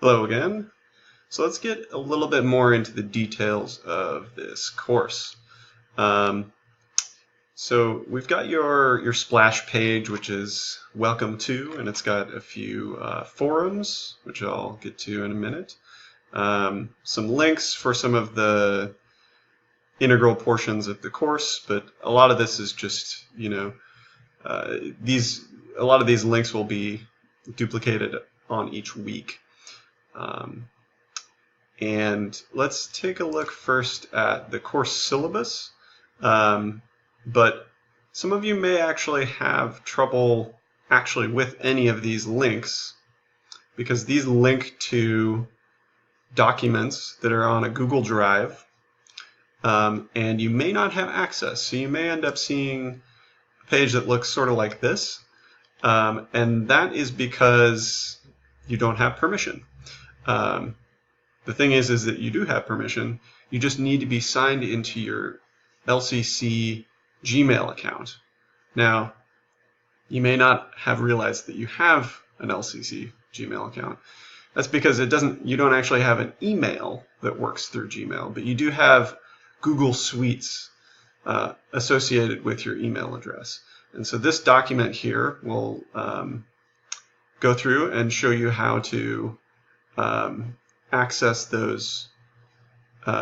Hello again. So let's get a little bit more into the details of this course. Um, so we've got your splash page, which is welcome to, and it's got a few forums, which I'll get to in a minute. Some links for some of the integral portions of the course, but a lot of this is just, a lot of these links will be duplicated on each week. And let's take a look first at the course syllabus. But some of you may actually have trouble actually with any of these links because these link to documents that are on a Google Drive, and you may not have access. So you may end up seeing a page that looks sort of like this, and that is because you don't have permission. The thing is that you do have permission. You just need to be signed into your LCC Gmail account. Now, you may not have realized that you have an LCC Gmail account. That's because you don't actually have an email that works through Gmail, but you do have Google Suites associated with your email address. And so this document here will go through and show you how to access those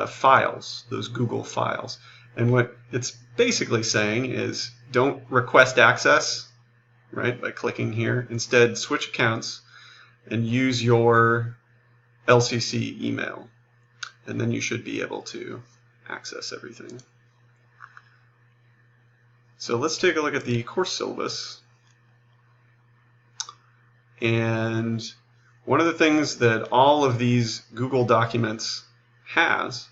files, those Google files. And what it's basically saying is don't request access, right, by clicking here. Instead, switch accounts and use your LCC email. And then you should be able to access everything. So let's take a look at the course syllabus. And one of the things that all of these Google documents has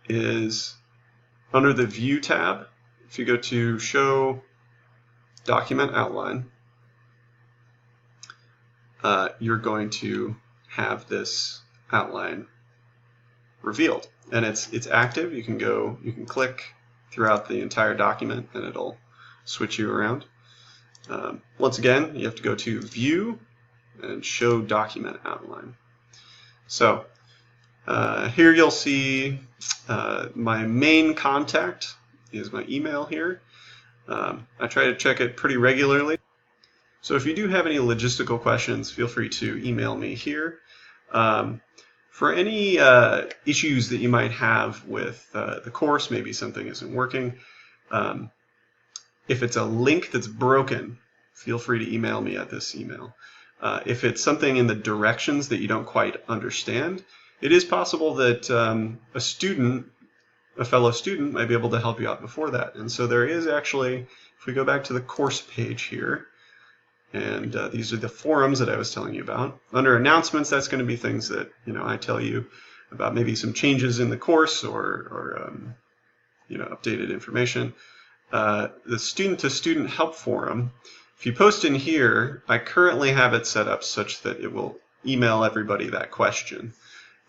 is under the View tab, if you go to Show Document Outline, you're going to have this outline revealed. And it's active. You can click throughout the entire document and it'll switch you around. Once again, you have to go to View and Show Document Outline. So here you'll see my main contact is my email here. I try to check it pretty regularly. So if you do have any logistical questions, feel free to email me here. For any issues that you might have with the course, maybe something isn't working, if it's a link that's broken, feel free to email me at this email. If it's something in the directions that you don't quite understand, it is possible that a fellow student might be able to help you out before that. And so there is actually, if we go back to the course page here, and these are the forums that I was telling you about. Under announcements, that's going to be things that I tell you about, maybe some changes in the course or updated information. The student-to-student help forum. If you post in here, I currently have it set up such that it will email everybody that question.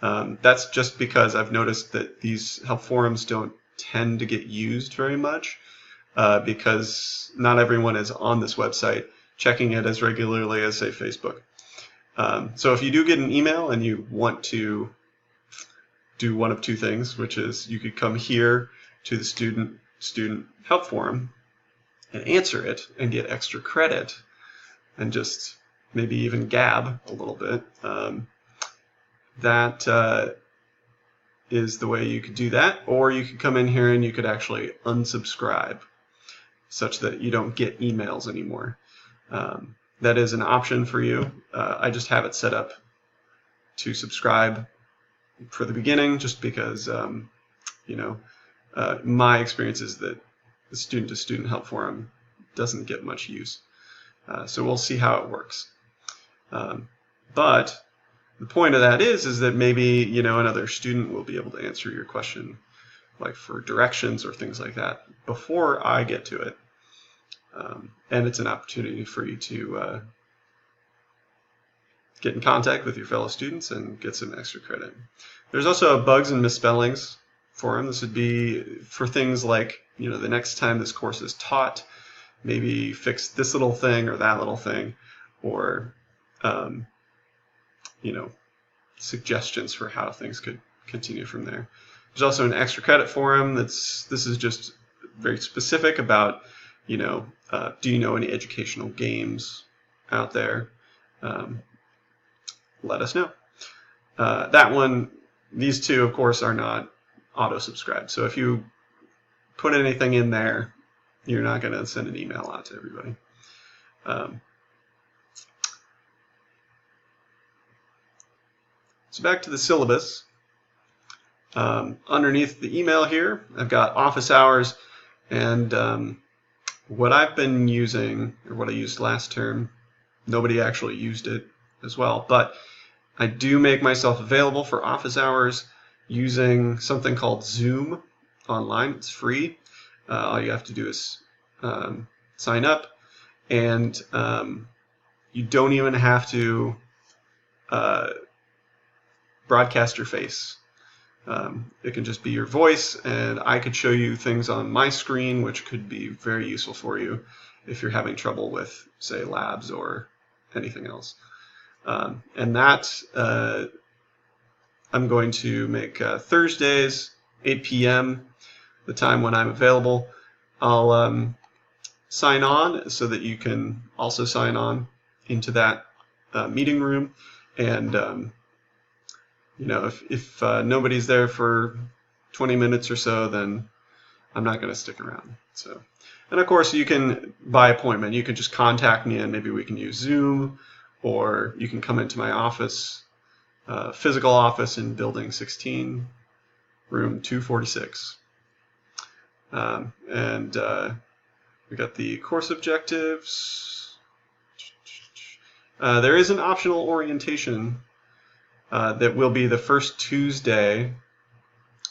That's just because I've noticed that these help forums don't tend to get used very much because not everyone is on this website checking it as regularly as, say, Facebook. So if you do get an email and you want to do one of two things, which is you could come here to the student help forum and answer it and get extra credit and just maybe even gab a little bit. That is the way you could do that. Or you could come in here and you could actually unsubscribe such that you don't get emails anymore. That is an option for you. I just have it set up to subscribe for the beginning just because, my experience is that the student-to-student help forum doesn't get much use. So we'll see how it works. But the point of that is that maybe, another student will be able to answer your question, like for directions or things like that, before I get to it. And it's an opportunity for you to get in contact with your fellow students and get some extra credit. There's also a bugs and misspellings forum. This would be for things like, the next time this course is taught, maybe fix this little thing or that little thing, or, suggestions for how things could continue from there. There's also an extra credit forum. This is just very specific about, do you know any educational games out there? Let us know. That one, these two, of course, are not auto-subscribed. So if you put anything in there, you're not going to send an email out to everybody. So back to the syllabus. Underneath the email here, I've got office hours, and what I've been using, or what I used last term, nobody actually used it as well, but I do make myself available for office hours using something called Zoom online. It's free. All you have to do is sign up, and you don't even have to broadcast your face. It can just be your voice, and I could show you things on my screen, which could be very useful for you if you're having trouble with, say, labs or anything else. And that I'm going to make Thursdays, 8 p.m., the time when I'm available. I'll sign on so that you can also sign on into that meeting room. And if nobody's there for 20 minutes or so, then I'm not going to stick around. So, and of course, you can, by appointment, you can just contact me, and maybe we can use Zoom, or you can come into my office, physical office in Building 16, room 246. And we got the course objectives. There is an optional orientation that will be the first Tuesday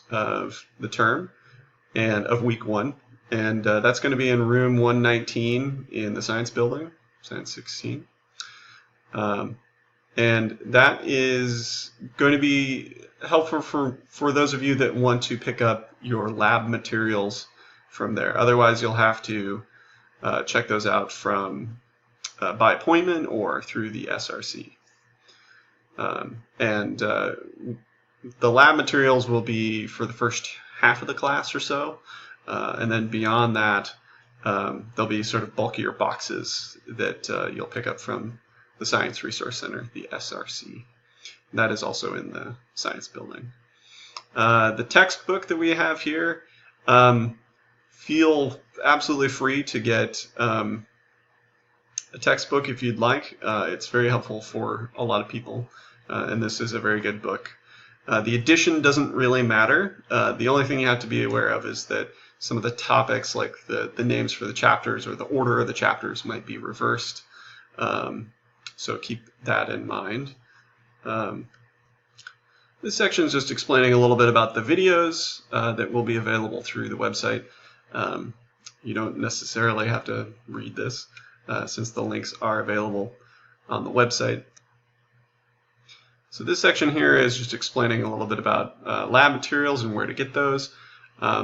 of the term and of week 1. And that's going to be in room 119 in the science building, Science 16. And that is going to be helpful for those of you that want to pick up your lab materials from there. Otherwise, you'll have to check those out from by appointment or through the SRC. And the lab materials will be for the first half of the class or so. And then beyond that, there'll be sort of bulkier boxes that you'll pick up from the Science Resource Center, the SRC. That is also in the science building. The textbook that we have here, feel absolutely free to get a textbook if you'd like. It's very helpful for a lot of people, and this is a very good book. The edition doesn't really matter. The only thing you have to be aware of is that some of the topics, like the names for the chapters or the order of the chapters, might be reversed. So keep that in mind. This section is just explaining a little bit about the videos that will be available through the website. You don't necessarily have to read this since the links are available on the website. So this section here is just explaining a little bit about lab materials and where to get those.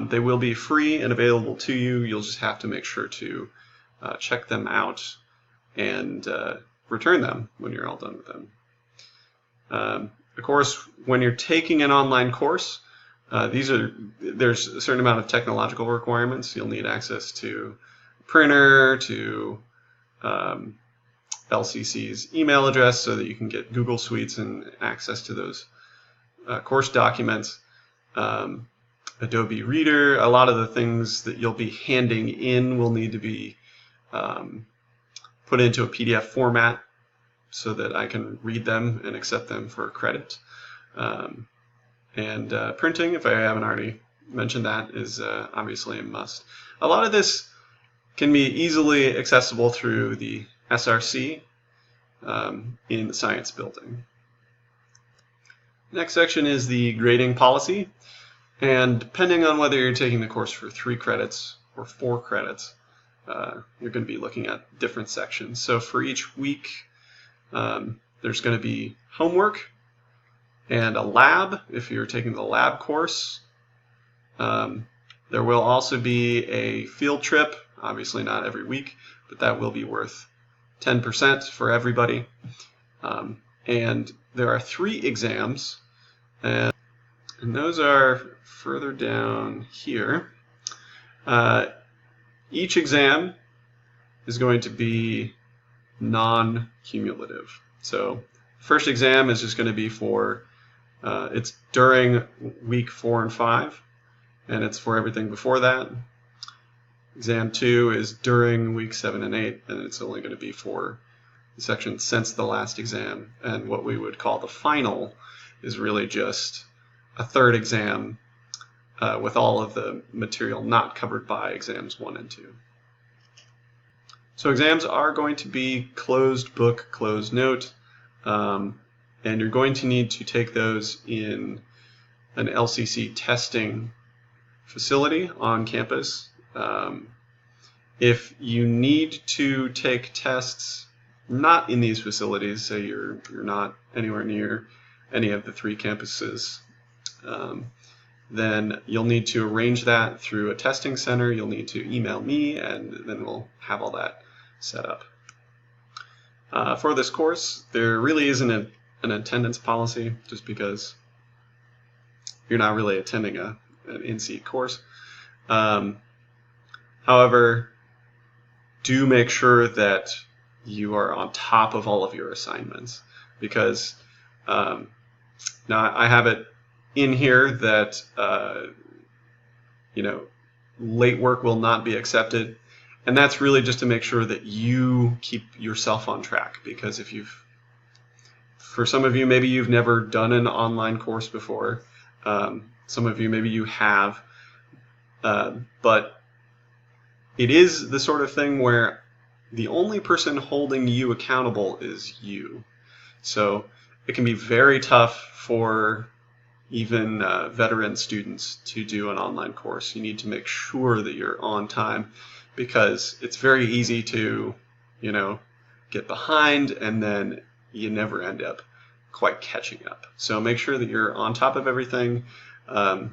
They will be free and available to you. You'll just have to make sure to check them out and return them when you're all done with them. Of course, when you're taking an online course, there's a certain amount of technological requirements. You'll need access to a printer, to LCC's email address so that you can get Google Suites and access to those course documents. Adobe Reader, a lot of the things that you'll be handing in will need to be put into a PDF format so that I can read them and accept them for credit. And printing, if I haven't already mentioned that, is obviously a must. A lot of this can be easily accessible through the SRC in the science building. Next section is the grading policy. And depending on whether you're taking the course for 3 credits or 4 credits, you're going to be looking at different sections. So for each week, there's going to be homework and a lab if you're taking the lab course. There will also be a field trip, obviously not every week, but that will be worth 10% for everybody. And there are 3 exams, and those are further down here. Each exam is going to be non-cumulative. So first exam is just going to be for, it's during week 4 and 5, and it's for everything before that. Exam 2 is during week 7 and 8, and it's only going to be for the section since the last exam. And what we would call the final is really just a third exam with all of the material not covered by exams 1 and 2. So exams are going to be closed book, closed note, and you're going to need to take those in an LCC testing facility on campus. If you need to take tests not in these facilities, say you're not anywhere near any of the 3 campuses, then you'll need to arrange that through a testing center. You'll need to email me, and then we'll have all that set up. For this course, there really isn't an attendance policy, just because you're not really attending an in-seat course. However, do make sure that you are on top of all of your assignments, because now I have it in here that late work will not be accepted, and that's really just to make sure that you keep yourself on track. Because if for some of you, maybe you've never done an online course before, some of you maybe you have, but it is the sort of thing where the only person holding you accountable is you. So it can be very tough for even veteran students to do an online course. You need to make sure that you're on time, because it's very easy to, get behind, and then you never end up quite catching up. So make sure that you're on top of everything.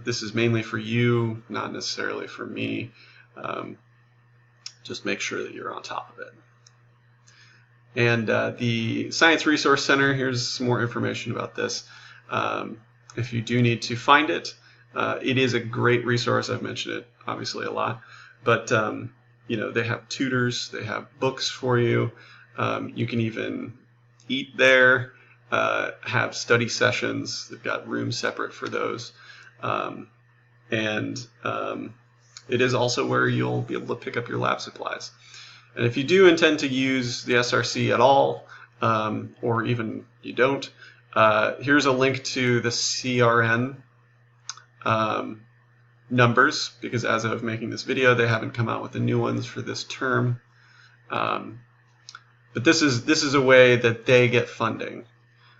This is mainly for you, not necessarily for me. Just make sure that you're on top of it. And the Science Resource Center, here's some more information about this. If you do need to find it, it is a great resource. I've mentioned it obviously a lot, but they have tutors, they have books for you. You can even eat there, have study sessions. They've got rooms separate for those. It is also where you'll be able to pick up your lab supplies. And if you do intend to use the SRC at all, or even you don't, here's a link to the CRN numbers, because as of making this video, they haven't come out with the new ones for this term. But this is a way that they get funding.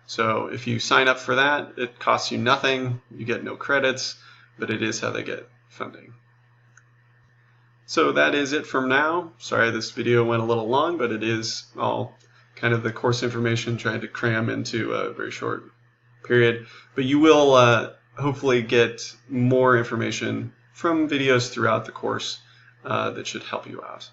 So if you sign up for that, it costs you nothing. You get no credits, but it is how they get funding. So that is it from now. Sorry this video went a little long, but it is all kind of the course information trying to cram into a very short period. But you will hopefully get more information from videos throughout the course that should help you out.